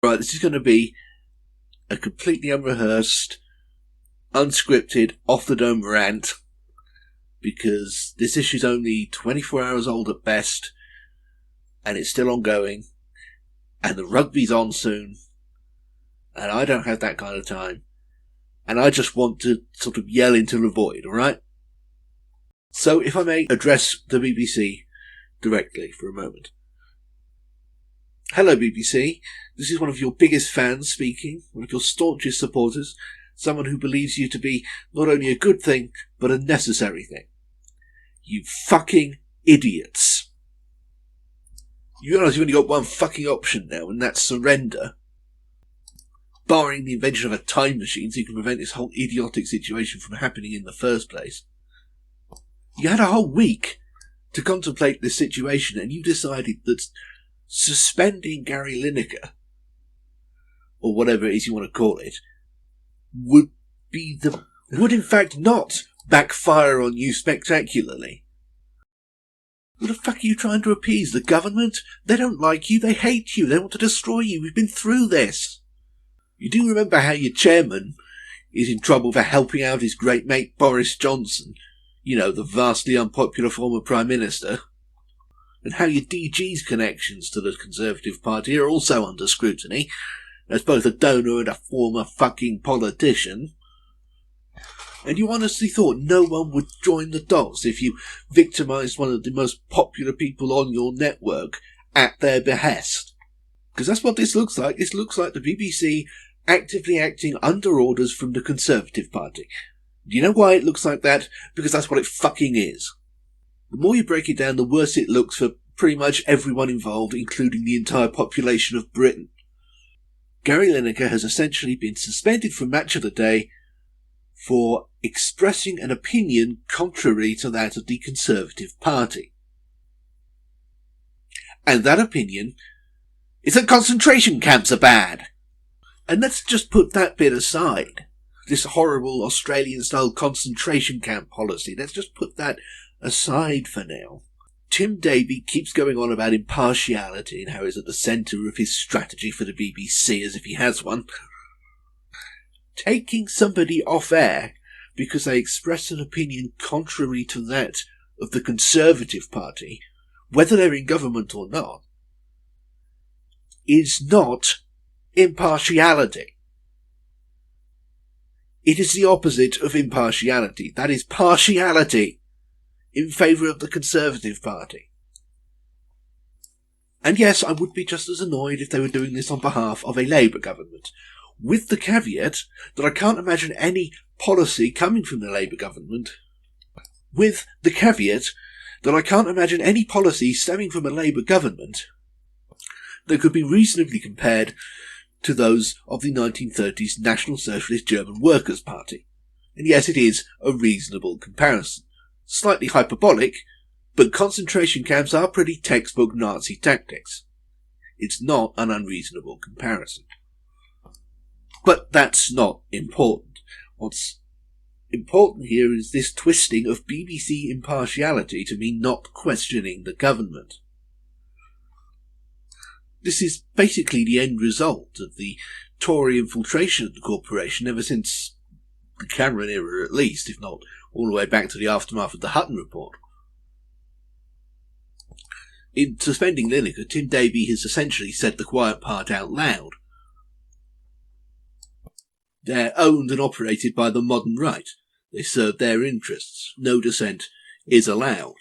right, this is going to be a completely unrehearsed, unscripted, off-the-dome rant, because this issue's only 24 hours old at best, and it's still ongoing, and the rugby's on soon, and I don't have that kind of time, and I just want to sort of yell into the void, alright? So if I may address the BBC directly for a moment. Hello BBC, this is one of your biggest fans speaking, one of your staunchest supporters, someone who believes you to be not only a good thing, but a necessary thing. You fucking idiots. You realise you've only got one fucking option now, and that's surrender. Barring the invention of a time machine so you can prevent this whole idiotic situation from happening in the first place. You had a whole week to contemplate this situation, and you decided that suspending Gary Lineker, or whatever it is you want to call it, would in fact not backfire on you spectacularly. What the fuck are you trying to appease? The government? They don't like you, they hate you, they want to destroy you, we've been through this. You do remember how your chairman is in trouble for helping out his great mate Boris Johnson, you know, the vastly unpopular former Prime Minister, and how your DG's connections to the Conservative Party are also under scrutiny, as both a donor and a former fucking politician. And you honestly thought no one would join the dots if you victimised one of the most popular people on your network at their behest. Because that's what this looks like. This looks like the BBC actively acting under orders from the Conservative Party. Do you know why it looks like that? Because that's what it fucking is. The more you break it down, the worse it looks for pretty much everyone involved, including the entire population of Britain. Gary Lineker has essentially been suspended from Match of the Day for expressing an opinion contrary to that of the Conservative Party. And that opinion is that concentration camps are bad. And let's just put that bit aside. This horrible Australian-style concentration camp policy. Let's just put that aside for now. Tim Davie keeps going on about impartiality and how he's at the centre of his strategy for the BBC, as if he has one. Taking somebody off air because they express an opinion contrary to that of the Conservative Party, whether they're in government or not, is not impartiality. It is the opposite of impartiality. That is partiality in favour of the Conservative Party. And yes, I would be just as annoyed if they were doing this on behalf of a Labour government, with the caveat that I can't imagine any policy coming from the Labour government, with the caveat that I can't imagine any policy stemming from a Labour government that could be reasonably compared to those of the 1930s National Socialist German Workers' Party. And yes, it is a reasonable comparison. Slightly hyperbolic, but concentration camps are pretty textbook Nazi tactics. It's not an unreasonable comparison. But that's not important. What's important here is this twisting of BBC impartiality to mean not questioning the government. This is basically the end result of the Tory infiltration of the corporation ever since the Cameron era, at least, if not all the way back to the aftermath of the Hutton Report. In suspending Lineker, Tim Davie has essentially said the quiet part out loud. They're owned and operated by the modern right. They serve their interests. No dissent is allowed.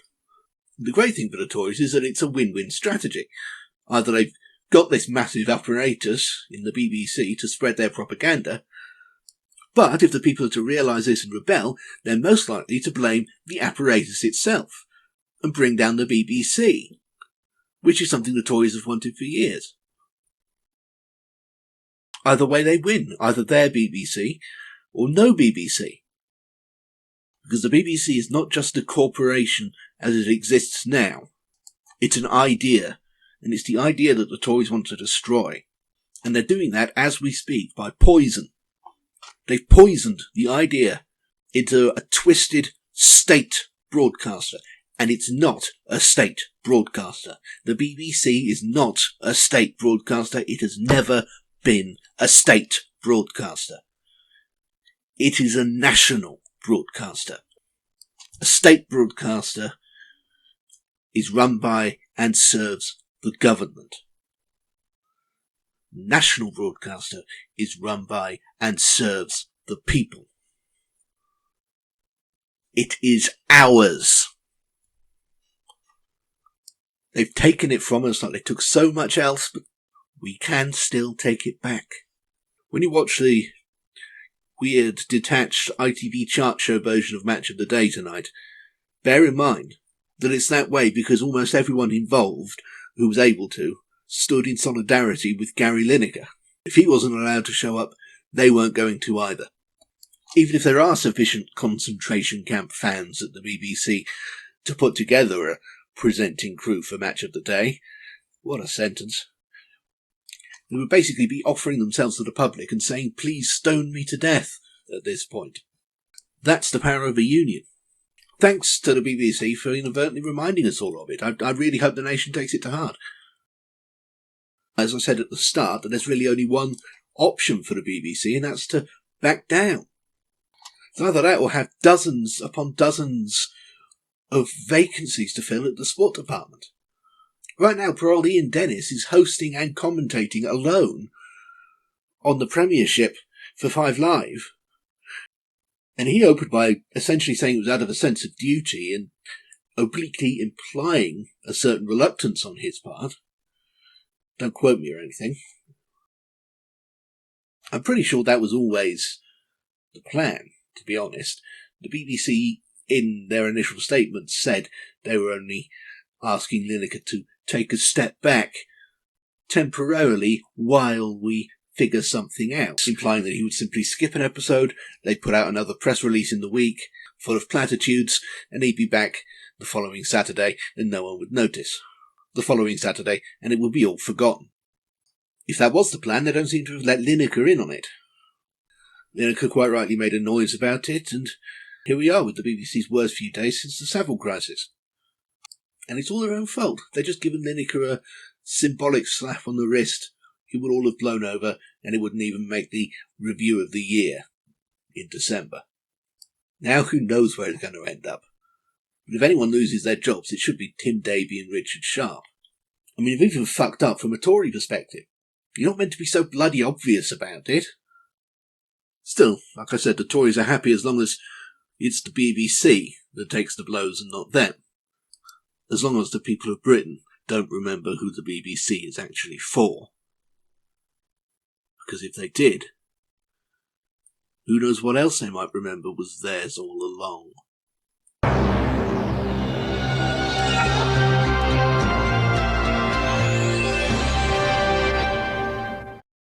The great thing for the Tories is that it's a win-win strategy. Either they've got this massive apparatus in the BBC to spread their propaganda, but if the people are to realise this and rebel, they're most likely to blame the apparatus itself and bring down the BBC, which is something the Tories have wanted for years. Either way they win, either their BBC or no BBC. Because the BBC is not just a corporation as it exists now. It's an idea, and it's the idea that the Tories want to destroy. And they're doing that as we speak by poison. They've poisoned the idea into a twisted state broadcaster. And it's not a state broadcaster. The BBC is not a state broadcaster. It has never been a state broadcaster. It is a national broadcaster. A state broadcaster is run by and serves the government. National broadcaster is run by and serves the people. It is ours. They've taken it from us like they took so much else, but we can still take it back. When you watch the weird, detached ITV chart show version of Match of the Day tonight, bear in mind that it's that way because almost everyone involved who was able to stood in solidarity with Gary Lineker. If he wasn't allowed to show up, they weren't going to either. Even if there are sufficient concentration camp fans at the BBC to put together a presenting crew for Match of the Day, what a sentence. They would basically be offering themselves to the public and saying, please stone me to death at this point. That's the power of a union. Thanks to the BBC for inadvertently reminding us all of it. I really hope the nation takes it to heart. As I said at the start, that there's really only one option for the BBC, and that's to back down. It's either that or have dozens upon dozens of vacancies to fill at the sport department. Right now, poor old Ian Dennis is hosting and commentating alone on the Premiership for 5 Live. And he opened by essentially saying it was out of a sense of duty and obliquely implying a certain reluctance on his part. Don't quote me or anything. I'm pretty sure that was always the plan, to be honest. The BBC, in their initial statement, said they were only asking Lineker to take a step back temporarily while we figure something out, implying that he would simply skip an episode, they'd put out another press release in the week, full of platitudes, and he'd be back the following Saturday and no one would notice. The following Saturday, and it would be all forgotten. If that was the plan, they don't seem to have let Lineker in on it. Lineker quite rightly made a noise about it, and here we are with the BBC's worst few days since the Savile crisis. And it's all their own fault. They've just given Lineker a symbolic slap on the wrist. He would all have blown over, and it wouldn't even make the review of the year in December. Now who knows where it's going to end up. But if anyone loses their jobs, it should be Tim Davie and Richard Sharp. I mean, you've even fucked up from a Tory perspective. You're not meant to be so bloody obvious about it. Still, like I said, the Tories are happy as long as it's the BBC that takes the blows and not them. As long as the people of Britain don't remember who the BBC is actually for. Because if they did, who knows what else they might remember was theirs all along.